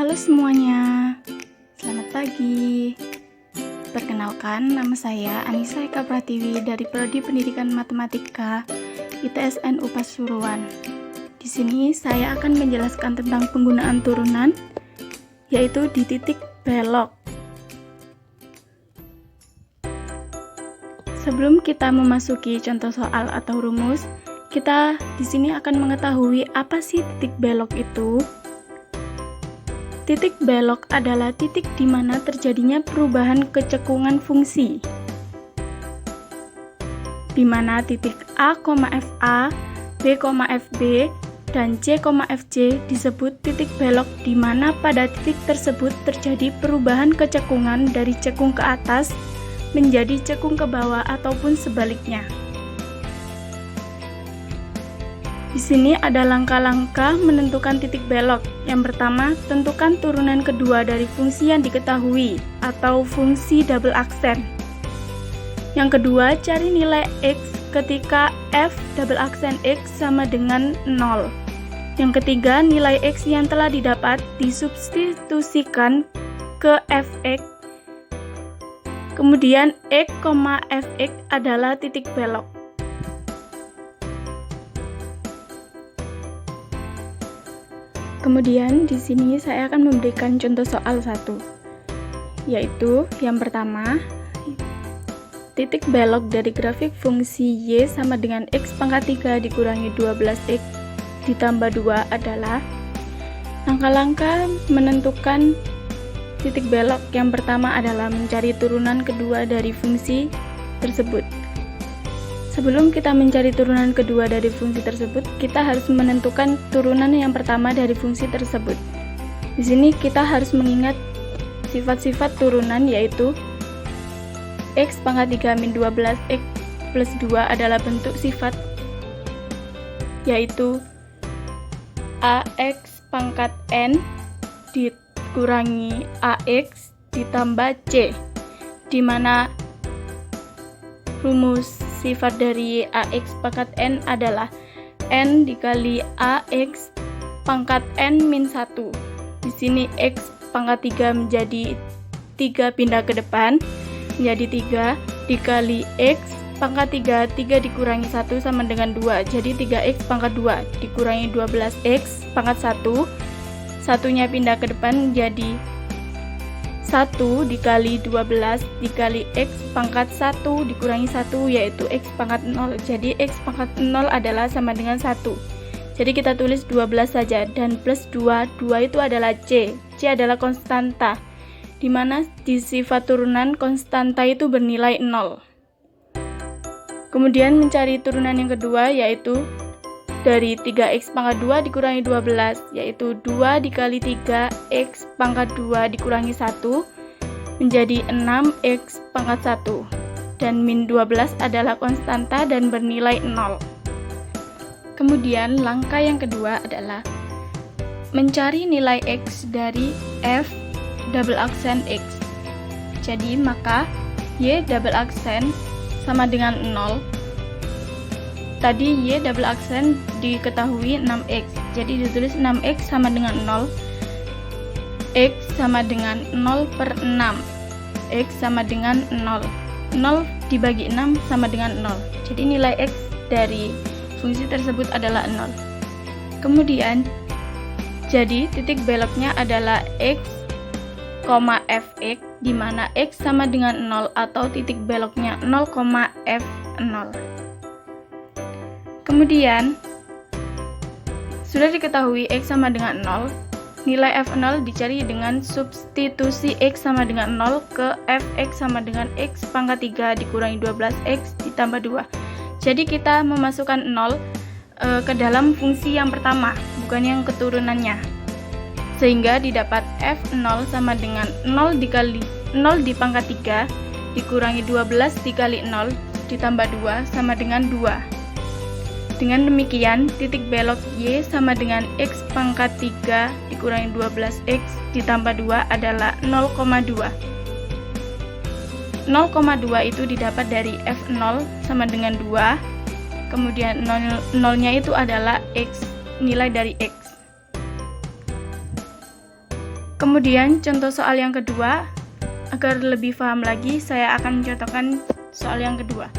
Halo semuanya, selamat pagi. Perkenalkan, nama saya Anissa Eka Pratiwi dari Prodi Pendidikan Matematika ITSN Pasuruan. Di sini saya akan menjelaskan tentang penggunaan turunan, yaitu di titik belok. Sebelum kita memasuki contoh soal atau rumus, kita di sini akan mengetahui apa sih titik belok itu. Titik belok adalah titik di mana terjadinya perubahan kecekungan fungsi, di mana titik A, FA, B, FB, dan C, FC disebut titik belok di mana pada titik tersebut terjadi perubahan kecekungan dari cekung ke atas menjadi cekung ke bawah ataupun sebaliknya. Di sini ada langkah-langkah menentukan titik belok. Yang pertama, tentukan turunan kedua dari fungsi yang diketahui atau fungsi double aksen. Yang kedua, cari nilai X ketika f double aksen X sama dengan 0. Yang ketiga, nilai X yang telah didapat disubstitusikan ke fx. Kemudian X, fx adalah titik belok. Kemudian di sini saya akan memberikan contoh soal 1, yaitu yang pertama, titik belok dari grafik fungsi Y sama dengan X pangkat 3 dikurangi 12X ditambah 2 adalah langkah-langkah menentukan titik belok. Yang pertama adalah mencari turunan kedua dari fungsi tersebut. Sebelum kita mencari turunan kedua dari fungsi tersebut, kita harus menentukan turunan yang pertama dari fungsi tersebut. Di sini kita harus mengingat sifat-sifat turunan, yaitu X pangkat 3 min 12 X plus 2 adalah bentuk sifat, yaitu AX pangkat N dikurangi AX ditambah C, di mana rumus sifat dari AX pangkat N adalah N dikali AX pangkat N min 1. Di sini X pangkat 3 menjadi 3 pindah ke depan, menjadi 3 dikali X pangkat 3, 3 dikurangi 1 sama dengan 2, jadi 3X pangkat 2 dikurangi 12X pangkat 1, satunya pindah ke depan menjadi 1 dikali 12 dikali X pangkat 1 dikurangi 1, yaitu X pangkat 0. Jadi X pangkat 0 adalah sama dengan 1. Jadi kita tulis 12 saja, dan plus 2 itu adalah C. C adalah konstanta, di mana di sifat turunan konstanta itu bernilai 0. Kemudian mencari turunan yang kedua, yaitu dari 3X pangkat 2 dikurangi 12, yaitu 2 dikali 3X pangkat 2 dikurangi 1 menjadi 6X pangkat 1, dan min 12 adalah konstanta dan bernilai 0. Kemudian langkah yang kedua adalah mencari nilai X dari f double aksen X. Jadi maka Y double aksen sama dengan 0. Tadi Y double aksen diketahui 6X, jadi ditulis 6X sama dengan 0, X sama dengan 0 per 6, X sama dengan 0, 0 dibagi 6 sama dengan 0, jadi nilai X dari fungsi tersebut adalah 0. Kemudian, jadi titik beloknya adalah X, fx, di mana X sama dengan 0 atau titik beloknya 0, f0. Kemudian, sudah diketahui X sama dengan 0, nilai F0 dicari dengan substitusi X sama dengan 0 ke Fx sama dengan X pangkat 3 dikurangi 12X ditambah 2. Jadi kita memasukkan 0 ke dalam fungsi yang pertama, bukan yang keturunannya. Sehingga didapat F0 sama dengan 0 dikali 0 di pangkat 3 dikurangi 12 dikali 0 ditambah 2 sama dengan 2. Dengan demikian, titik belok Y sama dengan X pangkat 3 dikurangi 12X ditambah 2 adalah 0,2. 0,2 itu didapat dari F0 sama dengan 2, kemudian 0-nya itu adalah X, nilai dari X. Kemudian contoh soal yang kedua, agar lebih paham lagi saya akan mencontohkan soal yang kedua,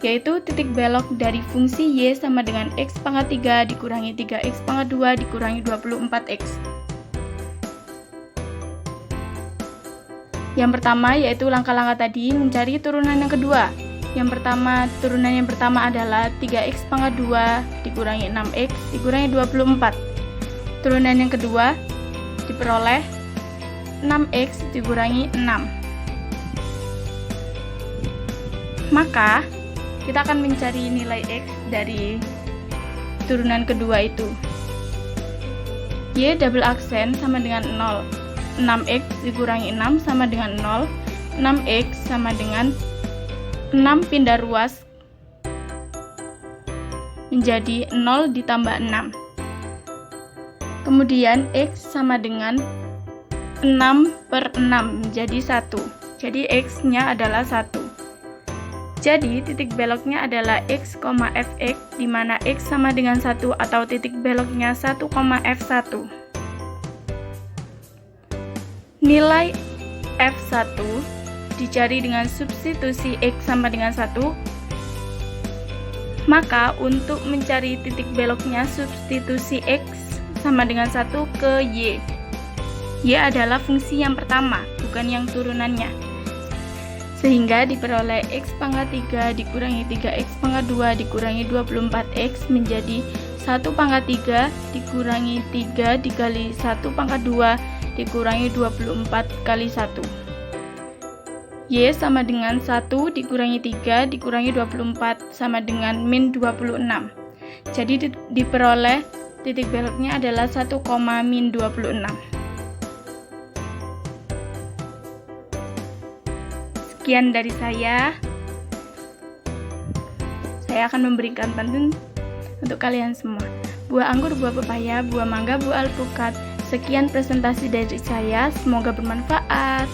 yaitu titik belok dari fungsi y sama dengan x pangkat 3 dikurangi 3x pangkat 2 dikurangi 24x. Yang pertama yaitu langkah-langkah tadi mencari turunan yang kedua. Turunan yang pertama adalah 3x pangkat 2 dikurangi 6x dikurangi 24. Turunan yang kedua diperoleh 6x dikurangi 6. Maka kita akan mencari nilai x dari turunan kedua itu. Y double aksen sama dengan 0. 6x dikurangi 6 sama dengan 0. 6x sama dengan 6 pindah ruas menjadi 0 ditambah 6. Kemudian x sama dengan 6 per 6 menjadi 1. Jadi x-nya adalah 1. Jadi titik beloknya adalah x, fx, di mana x sama dengan 1 atau titik beloknya 1, f1. Nilai f1 dicari dengan substitusi x sama dengan 1. Maka untuk mencari titik beloknya substitusi x sama dengan 1 ke y. Y adalah fungsi yang pertama, bukan yang turunannya. Sehingga diperoleh x pangkat 3 dikurangi 3x pangkat 2 dikurangi 24x menjadi 1 pangkat 3 dikurangi 3 dikali 1 pangkat 2 dikurangi 24 kali 1. Y sama dengan 1 dikurangi 3 dikurangi 24 sama dengan min 26. Jadi diperoleh titik beloknya adalah 1, min 26. Sekian dari saya. Saya akan memberikan pantun untuk kalian semua. Buah anggur, buah pepaya, buah mangga, buah alpukat. Sekian presentasi dari saya. Semoga bermanfaat.